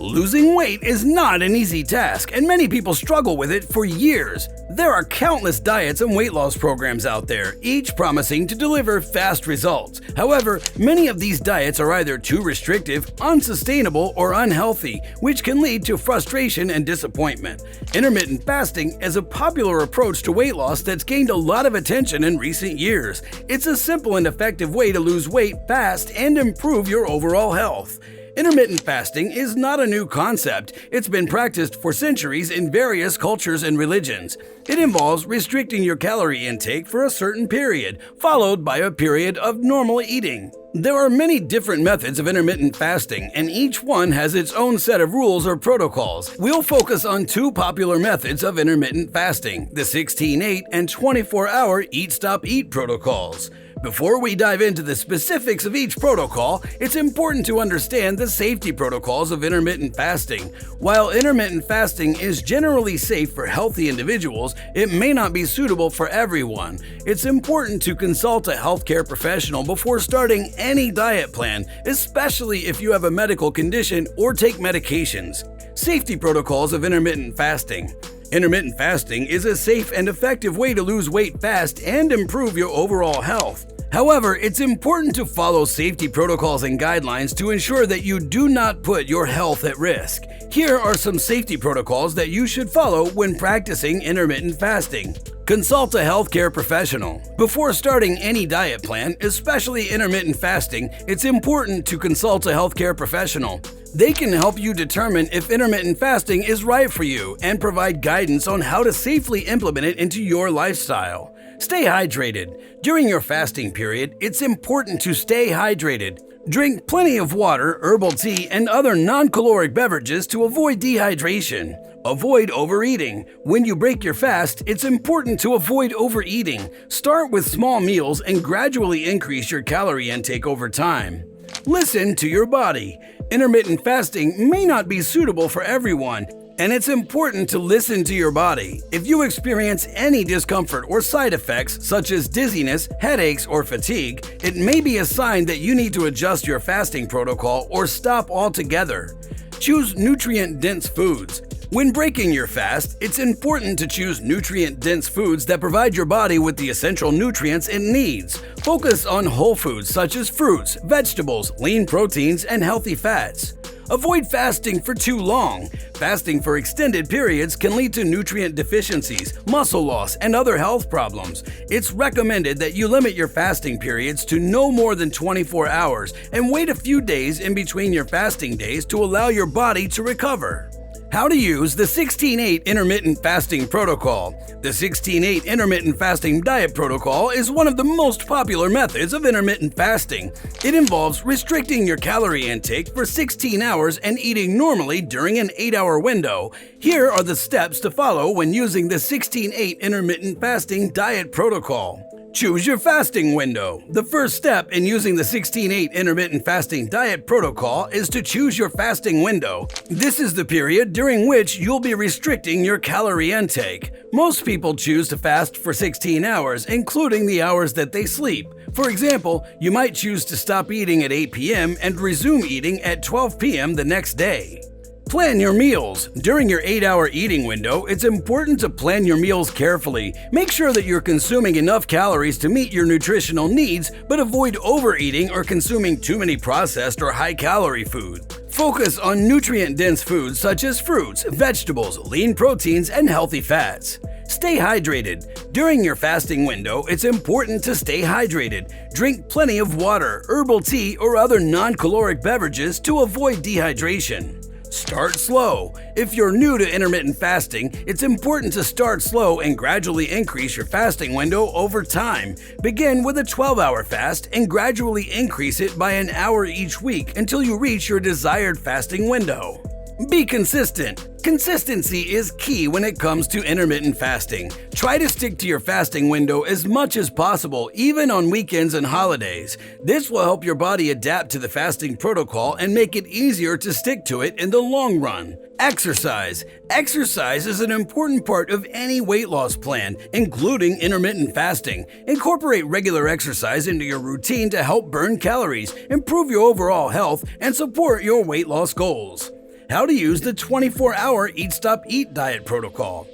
Losing weight is not an easy task, and many people struggle with it for years. There are countless diets and weight loss programs out there, each promising to deliver fast results. However, many of these diets are either too restrictive, unsustainable, or unhealthy, which can lead to frustration and disappointment. Intermittent fasting is a popular approach to weight loss that's gained a lot of attention in recent years. It's a simple and effective way to lose weight fast and improve your overall health. Intermittent fasting is not a new concept. It's been practiced for centuries in various cultures and religions. It involves restricting your calorie intake for a certain period, followed by a period of normal eating. There are many different methods of intermittent fasting, and each one has its own set of rules or protocols. We'll focus on two popular methods of intermittent fasting, the 16-8 and 24-hour Eat-Stop-Eat protocols. Before we dive into the specifics of each protocol, it's important to understand the safety protocols of intermittent fasting. While intermittent fasting is generally safe for healthy individuals, it may not be suitable for everyone. It's important to consult a healthcare professional before starting any diet plan, especially if you have a medical condition or take medications. Safety protocols of intermittent fasting. Intermittent fasting is a safe and effective way to lose weight fast and improve your overall health. However, it's important to follow safety protocols and guidelines to ensure that you do not put your health at risk. Here are some safety protocols that you should follow when practicing intermittent fasting. Consult a healthcare professional. Before starting any diet plan, especially intermittent fasting, it's important to consult a healthcare professional. They can help you determine if intermittent fasting is right for you and provide guidance on how to safely implement it into your lifestyle. Stay hydrated. During your fasting period, it's important to stay hydrated. Drink plenty of water, herbal tea, and other non-caloric beverages to avoid dehydration. Avoid overeating. When you break your fast, it's important to avoid overeating. Start with small meals and gradually increase your calorie intake over time. Listen to your body. Intermittent fasting may not be suitable for everyone, and it's important to listen to your body. If you experience any discomfort or side effects such as dizziness, headaches, or fatigue, it may be a sign that you need to adjust your fasting protocol or stop altogether. Choose nutrient-dense foods. When breaking your fast, it's important to choose nutrient-dense foods that provide your body with the essential nutrients it needs. Focus on whole foods such as fruits, vegetables, lean proteins, and healthy fats. Avoid fasting for too long. Fasting for extended periods can lead to nutrient deficiencies, muscle loss, and other health problems. It's recommended that you limit your fasting periods to no more than 24 hours and wait a few days in between your fasting days to allow your body to recover. How to use the 16-8 Intermittent Fasting Protocol. The 16-8 Intermittent Fasting Diet Protocol is one of the most popular methods of intermittent fasting. It involves restricting your calorie intake for 16 hours and eating normally during an 8-hour window. Here are the steps to follow when using the 16-8 Intermittent Fasting Diet Protocol. Choose your fasting window. The first step in using the 16-8 Intermittent Fasting Diet Protocol is to choose your fasting window. This is the period during which you'll be restricting your calorie intake. Most people choose to fast for 16 hours, including the hours that they sleep. For example, you might choose to stop eating at 8 p.m. and resume eating at 12 p.m. the next day. Plan your meals. During your 8-hour eating window, it's important to plan your meals carefully. Make sure that you're consuming enough calories to meet your nutritional needs, but avoid overeating or consuming too many processed or high-calorie food. Focus on nutrient-dense foods such as fruits, vegetables, lean proteins, and healthy fats. Stay hydrated. During your fasting window, it's important to stay hydrated. Drink plenty of water, herbal tea, or other non-caloric beverages to avoid dehydration. Start slow. If you're new to intermittent fasting, it's important to start slow and gradually increase your fasting window over time. Begin with a 12-hour fast and gradually increase it by an hour each week until you reach your desired fasting window. Be consistent. Consistency is key when it comes to intermittent fasting. Try to stick to your fasting window as much as possible, even on weekends and holidays. This will help your body adapt to the fasting protocol and make it easier to stick to it in the long run. Exercise. Exercise is an important part of any weight loss plan, including intermittent fasting. Incorporate regular exercise into your routine to help burn calories, improve your overall health, and support your weight loss goals. How to use the 24-hour Eat Stop Eat diet protocol.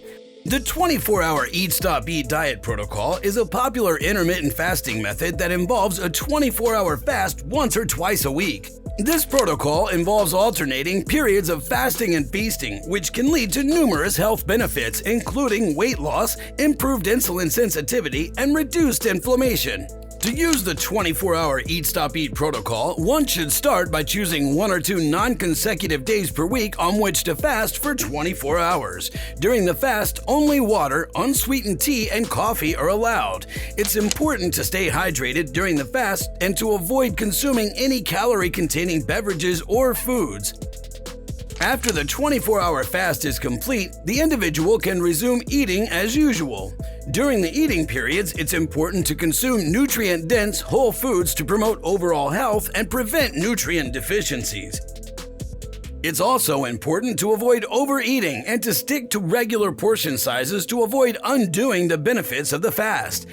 The 24-hour Eat Stop Eat diet protocol is a popular intermittent fasting method that involves a 24-hour fast once or twice a week. This protocol involves alternating periods of fasting and feasting, which can lead to numerous health benefits, including weight loss, improved insulin sensitivity, and reduced inflammation. To use the 24-hour Eat Stop Eat protocol, one should start by choosing 1 or 2 non-consecutive days per week on which to fast for 24 hours. During the fast, only water, unsweetened tea, and coffee are allowed. It's important to stay hydrated during the fast and to avoid consuming any calorie-containing beverages or foods. After the 24-hour fast is complete, the individual can resume eating as usual. During the eating periods, it's important to consume nutrient-dense whole foods to promote overall health and prevent nutrient deficiencies. It's also important to avoid overeating and to stick to regular portion sizes to avoid undoing the benefits of the fast.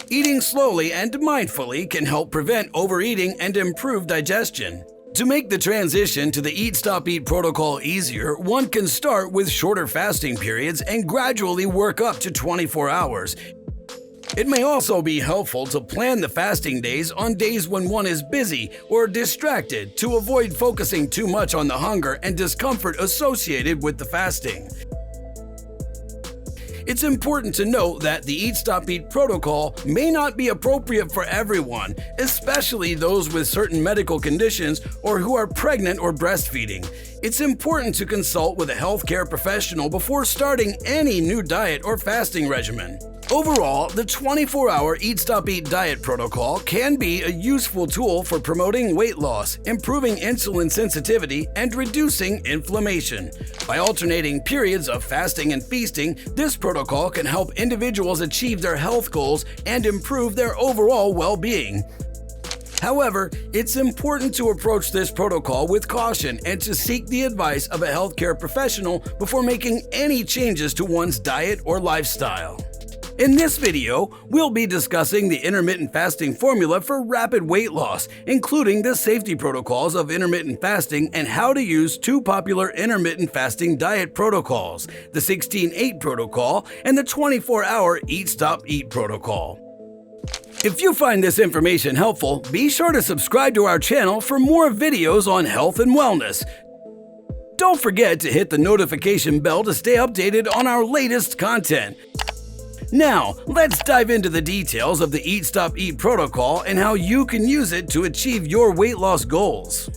Eating slowly and mindfully can help prevent overeating and improve digestion. To make the transition to the Eat Stop Eat protocol easier, one can start with shorter fasting periods and gradually work up to 24 hours. It may also be helpful to plan the fasting days on days when one is busy or distracted to avoid focusing too much on the hunger and discomfort associated with the fasting. It's important to note that the Eat Stop Eat protocol may not be appropriate for everyone, especially those with certain medical conditions or who are pregnant or breastfeeding. It's important to consult with a healthcare professional before starting any new diet or fasting regimen. Overall, the 24-hour Eat Stop Eat diet protocol can be a useful tool for promoting weight loss, improving insulin sensitivity, and reducing inflammation. By alternating periods of fasting and feasting, this protocol can help individuals achieve their health goals and improve their overall well-being. However, it's important to approach this protocol with caution and to seek the advice of a healthcare professional before making any changes to one's diet or lifestyle. In this video, we'll be discussing the intermittent fasting formula for rapid weight loss, including the safety protocols of intermittent fasting and how to use 2 popular intermittent fasting diet protocols, the 16-8 protocol and the 24-hour Eat Stop Eat protocol. If you find this information helpful, be sure to subscribe to our channel for more videos on health and wellness. Don't forget to hit the notification bell to stay updated on our latest content. Now, let's dive into the details of the Eat Stop Eat protocol and how you can use it to achieve your weight loss goals.